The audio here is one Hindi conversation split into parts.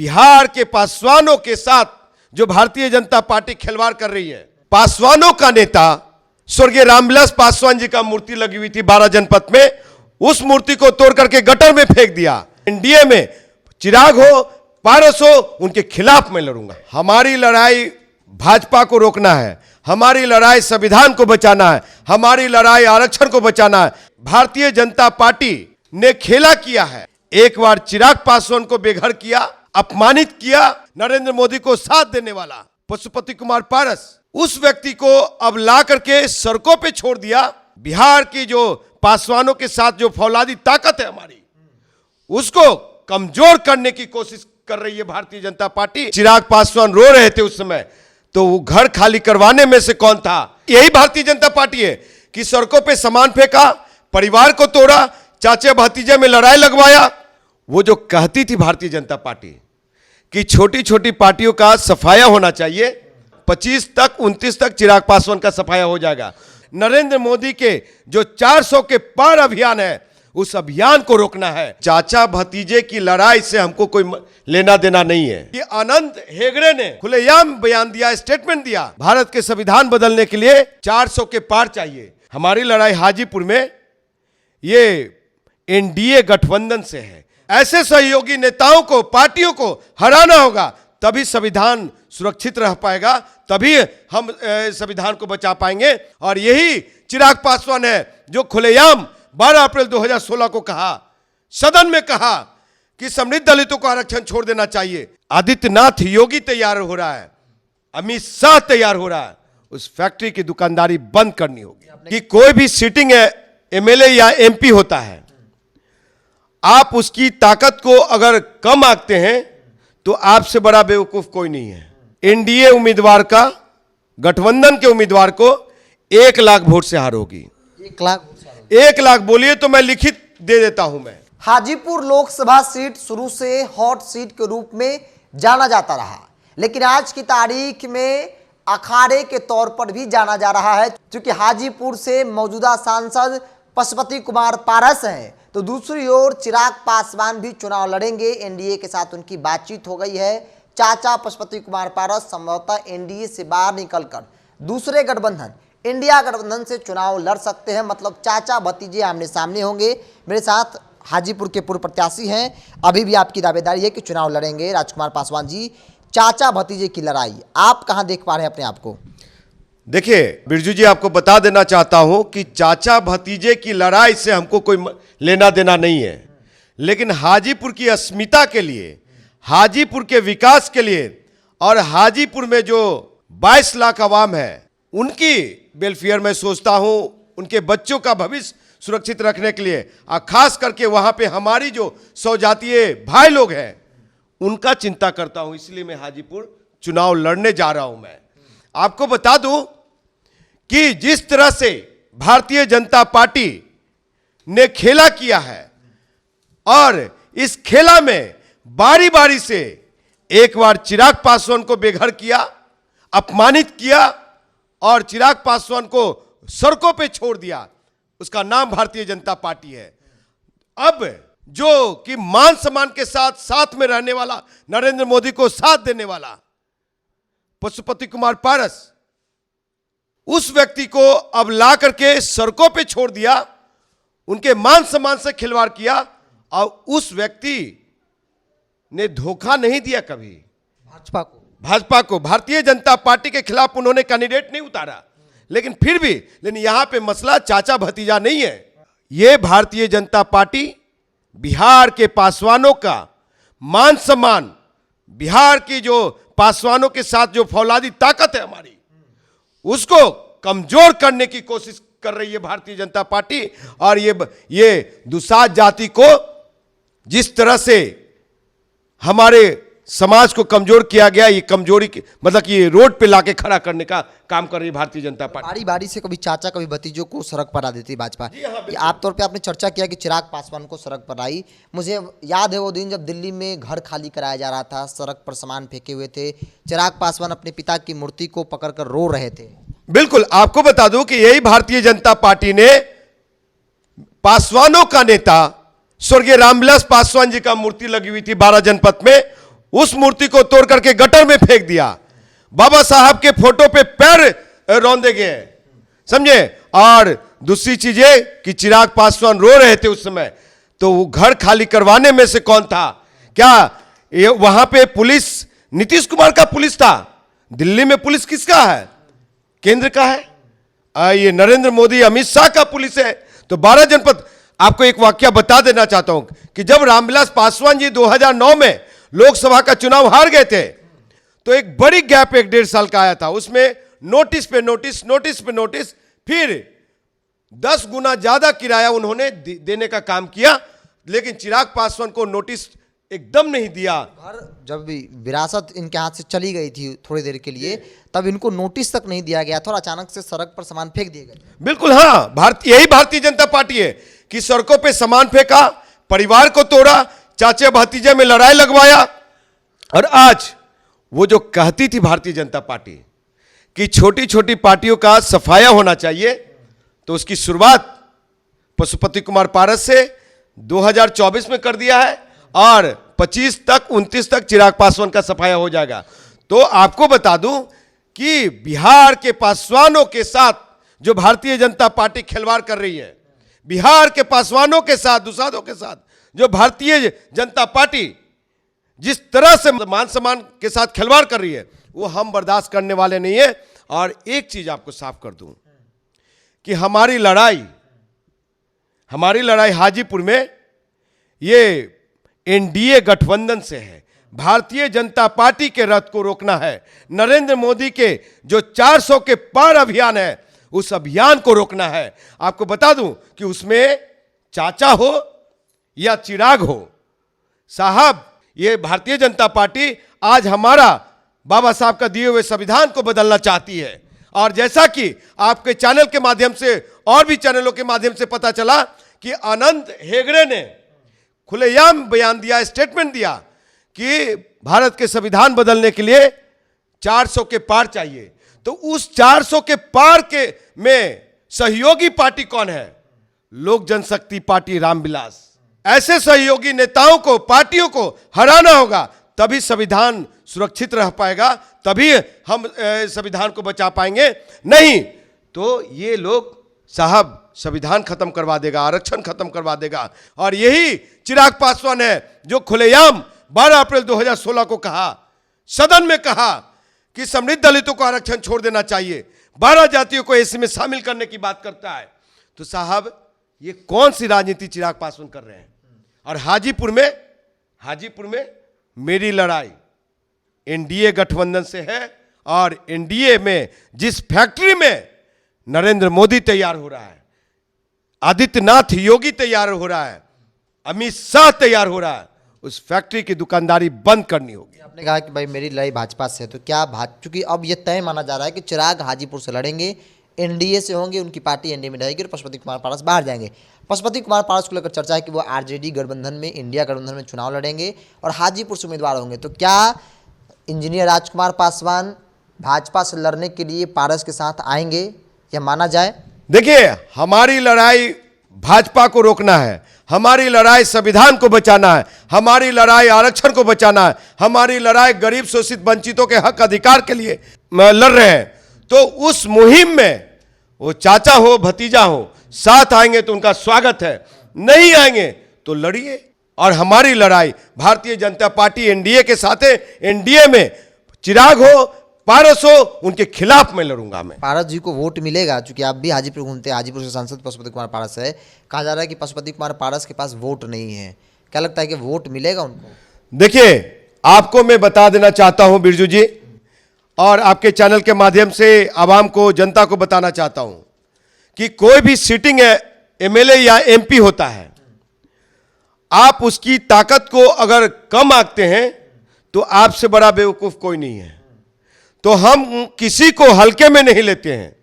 बिहार के पासवानों के साथ जो भारतीय जनता पार्टी खिलवाड़ कर रही है। पासवानों का नेता स्वर्गीय रामविलास पासवान जी का मूर्ति लगी हुई थी 12 जनपद में, उस मूर्ति को तोड़ करके गटर में फेंक दिया। एनडीए में चिराग हो, पारस हो, उनके खिलाफ मैं लड़ूंगा। हमारी लड़ाई भाजपा को रोकना है, हमारी लड़ाई संविधान को बचाना है, हमारी लड़ाई आरक्षण को बचाना है। भारतीय जनता पार्टी ने खेला किया है, एक बार चिराग पासवान को बेघर किया, अपमानित किया। नरेंद्र मोदी को साथ देने वाला पशुपति कुमार पारस, उस व्यक्ति को अब ला करके सड़कों पे छोड़ दिया। बिहार की जो पासवानों के साथ जो फौलादी ताकत है हमारी, उसको कमजोर करने की कोशिश कर रही है भारतीय जनता पार्टी। चिराग पासवान रो रहे थे उस समय, तो वो घर खाली करवाने में से कौन था? यही भारतीय जनता पार्टी है कि सड़कों पे सामान फेंका, परिवार को तोड़ा, चाचे भतीजे में लड़ाई लगवाया। वो जो कहती थी भारतीय जनता पार्टी कि छोटी छोटी पार्टियों का सफाया होना चाहिए, 25 तक 29 तक चिराग पासवान का सफाया हो जाएगा। नरेंद्र मोदी के जो 400 के पार अभियान है, उस अभियान को रोकना है। चाचा भतीजे की लड़ाई से हमको कोई लेना देना नहीं है। ये आनंद हेगड़े ने खुलेआम बयान दिया, स्टेटमेंट दिया, भारत के संविधान बदलने के लिए 400 के पार चाहिए। हमारी लड़ाई हाजीपुर में ये एनडीए गठबंधन से है। ऐसे सहयोगी नेताओं को, पार्टियों को हराना होगा, तभी संविधान सुरक्षित रह पाएगा, तभी हम संविधान को बचा पाएंगे। और यही चिराग पासवान है जो खुलेआम 12 अप्रैल 2016 को कहा, सदन में कहा कि समृद्ध दलितों को आरक्षण छोड़ देना चाहिए। आदित्यनाथ योगी तैयार हो रहा है, अमित शाह तैयार हो रहा है, उस फैक्ट्री की दुकानदारी बंद करनी होगी। कि कोई भी सिटिंग एमएलए या एमपी होता है, आप उसकी ताकत को अगर कम आंकते हैं तो आपसे बड़ा बेवकूफ कोई नहीं है। एनडीए उम्मीदवार का, गठबंधन के उम्मीदवार को 1 लाख वोट से हार होगी। 1 लाख बोलिए तो मैं लिखित दे देता हूं। मैं हाजीपुर लोकसभा सीट शुरू से हॉट सीट के रूप में जाना जाता रहा, लेकिन आज की तारीख में अखाड़े के तौर पर भी जाना जा रहा है। क्योंकि हाजीपुर से मौजूदा सांसद पशुपति कुमार पारस हैं, तो दूसरी ओर चिराग पासवान भी चुनाव लड़ेंगे। एनडीए के साथ उनकी बातचीत हो गई है। चाचा पशुपति कुमार पारस संभवतः एनडीए से बाहर निकलकर दूसरे गठबंधन इंडिया गठबंधन से चुनाव लड़ सकते हैं। मतलब चाचा भतीजे आमने सामने होंगे। मेरे साथ हाजीपुर के पूर्व प्रत्याशी हैं, अभी भी आपकी दावेदारी है कि चुनाव लड़ेंगे राजकुमार पासवान जी। चाचा भतीजे की लड़ाई आप कहां देख पा रहे हैं अपने आप को? देखिए बिरजू जी, आपको बता देना चाहता हूं कि चाचा भतीजे की लड़ाई से हमको कोई लेना देना नहीं है, लेकिन हाजीपुर की अस्मिता के लिए, हाजीपुर के विकास के लिए और हाजीपुर में जो 22 लाख आवाम है, उनकी वेलफेयर में सोचता हूं, उनके बच्चों का भविष्य सुरक्षित रखने के लिए, और खास करके वहां पे हमारी जो सौजातीय भाई लोग हैं उनका चिंता करता हूं। इसलिए मैं हाजीपुर चुनाव लड़ने जा रहा हूं। मैं आपको बता दूं कि जिस तरह से भारतीय जनता पार्टी ने खेला किया है, और इस खेला में बारी बारी से एक बार चिराग पासवान को बेघर किया, अपमानित किया और चिराग पासवान को सड़कों पे छोड़ दिया, उसका नाम भारतीय जनता पार्टी है। अब जो कि मान सम्मान के साथ में रहने वाला, नरेंद्र मोदी को साथ देने वाला पशुपति कुमार पारस, उस व्यक्ति को अब ला करके सड़कों पे छोड़ दिया, उनके मान सम्मान से खिलवाड़ किया। और उस व्यक्ति ने धोखा नहीं दिया कभी भाजपा को। भारतीय जनता पार्टी के खिलाफ उन्होंने कैंडिडेट नहीं उतारा, लेकिन यहां पे मसला चाचा भतीजा नहीं है। यह भारतीय जनता पार्टी बिहार के पासवानों का मान सम्मान, बिहार की जो पासवानों के साथ जो फौलादी ताकत है हमारी, उसको कमजोर करने की कोशिश कर रही है भारतीय जनता पार्टी। और ये दुसाध जाति को जिस तरह से हमारे समाज को कमजोर किया गया, ये कमजोरी मतलब कि ये रोड पे लाके खड़ा करने का काम कर रही है भारतीय जनता पार्टी। बारी बारी से कभी चाचा कभी भतीजों को सड़क पर आ देती है भाजपा। आप तौर पे आपने चर्चा किया कि चिराग पासवान को सड़क पर आई। मुझे याद है वो दिन जब दिल्ली में घर खाली कराया जा रहा था, सड़क पर सामान फेंके हुए थे, चिराग पासवान अपने पिता की मूर्ति को पकड़कर रो रहे थे। बिल्कुल, आपको बता दूं कि यही भारतीय जनता पार्टी ने पासवानों का नेता स्वर्गीय रामविलास पासवान जी का मूर्ति लगी हुई थी 12 जनपद में, उस मूर्ति को तोड़ करके गटर में फेंक दिया। बाबा साहब के फोटो पे पैर रौंदे गए, समझे। और दूसरी चीज ये कि चिराग पासवान रो रहे थे उस समय, तो वो घर खाली करवाने में से कौन था? क्या ये वहां पे पुलिस नीतीश कुमार का पुलिस था? दिल्ली में पुलिस किसका है? केंद्र का है। ये नरेंद्र मोदी अमित शाह का पुलिस है। तो 12 जनपद, आपको एक वाक्य बता देना चाहता हूं कि जब रामविलास पासवान जी 2009 में लोकसभा का चुनाव हार गए थे, तो एक बड़ी गैप 1-1.5 साल का आया था। उसमें नोटिस पे नोटिस, नोटिस पे नोटिस, फिर 10 गुना ज्यादा किराया उन्होंने देने का काम किया, लेकिन चिराग पासवान को नोटिस एकदम नहीं दिया। घर जब भी विरासत इनके हाथ से चली गई थी थोड़ी देर के लिए, तब इनको नोटिस तक नहीं दिया गया था और अचानक से सड़क पर सामान फेंक दिए गए। बिल्कुल, हाँ, यही भारतीय जनता पार्टी है कि सड़कों पे सामान फेंका, परिवार को तोड़ा, चाचे भतीजे में लड़ाई लगवाया। और आज वो जो कहती थी भारतीय जनता पार्टी कि छोटी छोटी पार्टियों का सफाया होना चाहिए, तो उसकी शुरुआत पशुपति कुमार पारस से 2024 में कर दिया है और 25 तक 29 तक चिराग पासवान का सफाया हो जाएगा। तो आपको बता दूं कि बिहार के पासवानों के साथ जो भारतीय जनता पार्टी खिलवाड़ कर रही है, बिहार के पासवानों के साथ, दुसाधों के साथ जो भारतीय जनता पार्टी जिस तरह से मान सम्मान के साथ खिलवाड़ कर रही है, वो हम बर्दाश्त करने वाले नहीं है। और एक चीज आपको साफ कर दूं कि हमारी लड़ाई हाजीपुर में ये एनडीए गठबंधन से है। भारतीय जनता पार्टी के रथ को रोकना है। नरेंद्र मोदी के जो 400 के पार अभियान है, उस अभियान को रोकना है। आपको बता दूं कि उसमें चाचा हो या चिराग हो, साहब, ये भारतीय जनता पार्टी आज हमारा बाबा साहब का दिए हुए संविधान को बदलना चाहती है। और जैसा कि आपके चैनल के माध्यम से और भी चैनलों के माध्यम से पता चला कि अनंत हेगड़े ने खुलेआम बयान दिया, स्टेटमेंट दिया कि भारत के संविधान बदलने के लिए 400 के पार चाहिए। तो उस 400 के पार के में सहयोगी पार्टी कौन है? लोक जनशक्ति पार्टी रामविलास। ऐसे सहयोगी नेताओं को, पार्टियों को हराना होगा, तभी संविधान सुरक्षित रह पाएगा, तभी हम संविधान को बचा पाएंगे। नहीं तो ये लोग साहब संविधान खत्म करवा देगा, आरक्षण खत्म करवा देगा। और यही चिराग पासवान है जो खुलेआम 12 अप्रैल 2016 को कहा, सदन में कहा कि समृद्ध दलितों को आरक्षण छोड़ देना चाहिए, 12 जातियों को एसी में शामिल करने की बात करता है। तो साहब ये कौन सी राजनीति चिराग पासवान कर रहे हैं? और हाजीपुर में मेरी लड़ाई एनडीए गठबंधन से है। और एनडीए में जिस फैक्ट्री में नरेंद्र मोदी तैयार हो रहा है, आदित्यनाथ योगी तैयार हो रहा है, अमित शाह तैयार हो रहा है, उस फैक्ट्री की दुकानदारी बंद करनी होगी। आपने कहा कि भाई मेरी लड़ाई भाजपा से है, तो क्या चूंकि अब यह तय माना जा रहा है कि चिराग हाजीपुर से लड़ेंगे, एनडीए से होंगे, उनकी पार्टी एनडीए में रहेगी और पशुपति कुमार पारस बाहर जाएंगे। पशुपति कुमार पारस को लेकर चर्चा है कि वो आरजेडी गठबंधन में, इंडिया गठबंधन में चुनाव लड़ेंगे और हाजीपुर से उम्मीदवार होंगे। तो क्या इंजीनियर राजकुमार पासवान भाजपा से लड़ने के लिए पारस के साथ आएंगे, यह माना जाए? देखिए, हमारी लड़ाई भाजपा को रोकना है, हमारी लड़ाई संविधान को बचाना है, हमारी लड़ाई आरक्षण को बचाना है, हमारी लड़ाई गरीब शोषित वंचितों के हक अधिकार के लिए लड़ रहे हैं। तो उस मुहिम में वो चाचा हो, भतीजा हो, साथ आएंगे तो उनका स्वागत है, नहीं आएंगे तो लड़िए। और हमारी लड़ाई भारतीय जनता पार्टी एनडीए के साथ है। एनडीए में चिराग हो, पारस हो, उनके खिलाफ मैं लड़ूंगा। मैं पारस जी को वोट मिलेगा? क्योंकि आप भी हाजीपुर घूमते हैं, हाजीपुर से सांसद पशुपति कुमार पारस है, कहा जा रहा है कि पशुपति कुमार पारस के पास वोट नहीं है, क्या लगता है कि वोट मिलेगा उनको? देखिए, आपको मैं बता देना चाहता हूं बिरजू जी, और आपके चैनल के माध्यम से आवाम को, जनता को बताना चाहता हूं कि कोई भी सिटिंग एमएलए या एमपी होता है, आप उसकी ताकत को अगर कम आंकते हैं तो आपसे बड़ा बेवकूफ कोई नहीं है। तो हम किसी को हल्के में नहीं लेते हैं।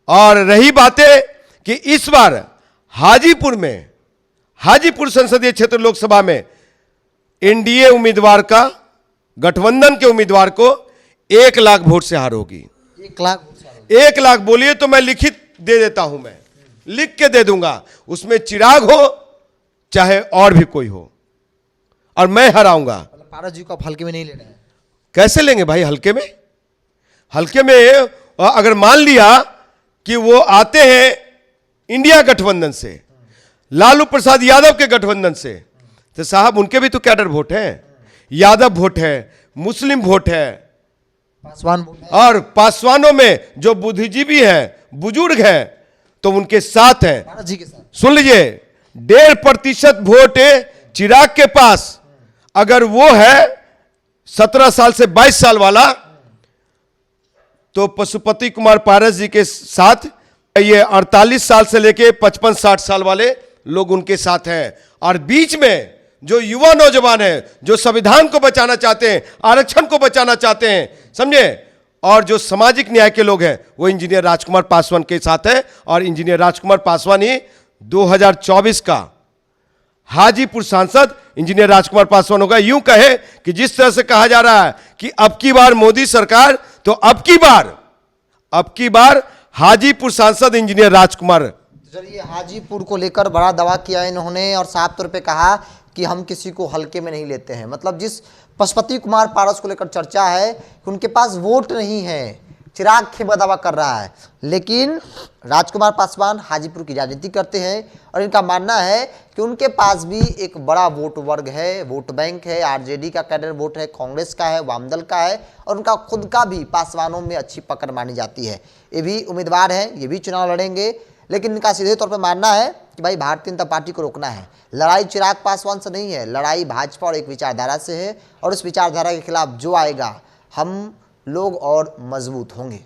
और रही बातें कि इस बार हाजीपुर संसदीय क्षेत्र लोकसभा में एनडीए उम्मीदवार का, गठबंधन के उम्मीदवार को 1 लाख वोट से हार होगी। 1 लाख? 1 लाख बोलिए तो मैं लिखित दे देता हूं, मैं लिख के दे दूंगा, उसमें चिराग हो चाहे और भी कोई हो, और मैं हराऊंगा। पारस जी को आप हल्के में नहीं ले रहे हैं। कैसे लेंगे भाई हल्के में? हल्के में अगर मान लिया कि वो आते हैं इंडिया गठबंधन से, लालू प्रसाद यादव के गठबंधन से, तो साहब उनके भी तो कैडर वोट है, यादव वोट है, मुस्लिम वोट है, पासवान और पासवानों में जो बुद्धिजीवी हैं, बुजुर्ग हैं, तो उनके साथ हैं। पारस जी के साथ। सुन लीजिए, 1.5% वोट चिराग के पास, अगर वो है 17 साल से 22 साल वाला, तो पशुपति कुमार पारस जी के साथ ये 48 साल से लेके 55-60 साल वाले लोग उनके साथ हैं। और बीच में जो युवा नौजवान हैं, जो संविधान को बचाना चाहते हैं, आरक्षण को बचाना चाहते हैं, समझे, और जो सामाजिक न्याय के लोग हैं, वो इंजीनियर राजकुमार पासवान के साथ है। और इंजीनियर राजकुमार पासवान ही 2024 का हाजीपुर सांसद इंजीनियर राजकुमार पासवान होगा। यूं कहे कि जिस तरह से कहा जा रहा है कि अब की बार मोदी सरकार, तो अब की बार हाजीपुर सांसद इंजीनियर राजकुमार। चलिए, हाजीपुर को लेकर बड़ा दावा किया इन्होंने और साफ तौर पे कहा कि हम किसी को हल्के में नहीं लेते हैं। मतलब जिस पशुपति कुमार पारस को लेकर चर्चा है कि उनके पास वोट नहीं है, चिराग खेमा दावा कर रहा है, लेकिन राजकुमार पासवान हाजीपुर की राजनीति करते हैं और इनका मानना है कि उनके पास भी एक बड़ा वोट वर्ग है, वोट बैंक है, आरजेडी का कैडर वोट है, कांग्रेस का है, वामदल का है, और उनका खुद का भी पासवानों में अच्छी पकड़ मानी जाती है। ये भी उम्मीदवार हैं, ये भी चुनाव लड़ेंगे, लेकिन इनका सीधे तौर पर मानना है कि भाई भारतीय जनता पार्टी को रोकना है। लड़ाई चिराग पासवान से नहीं है, लड़ाई भाजपा और एक विचारधारा से है, और उस विचारधारा के खिलाफ जो आएगा, हम लोग और मजबूत होंगे।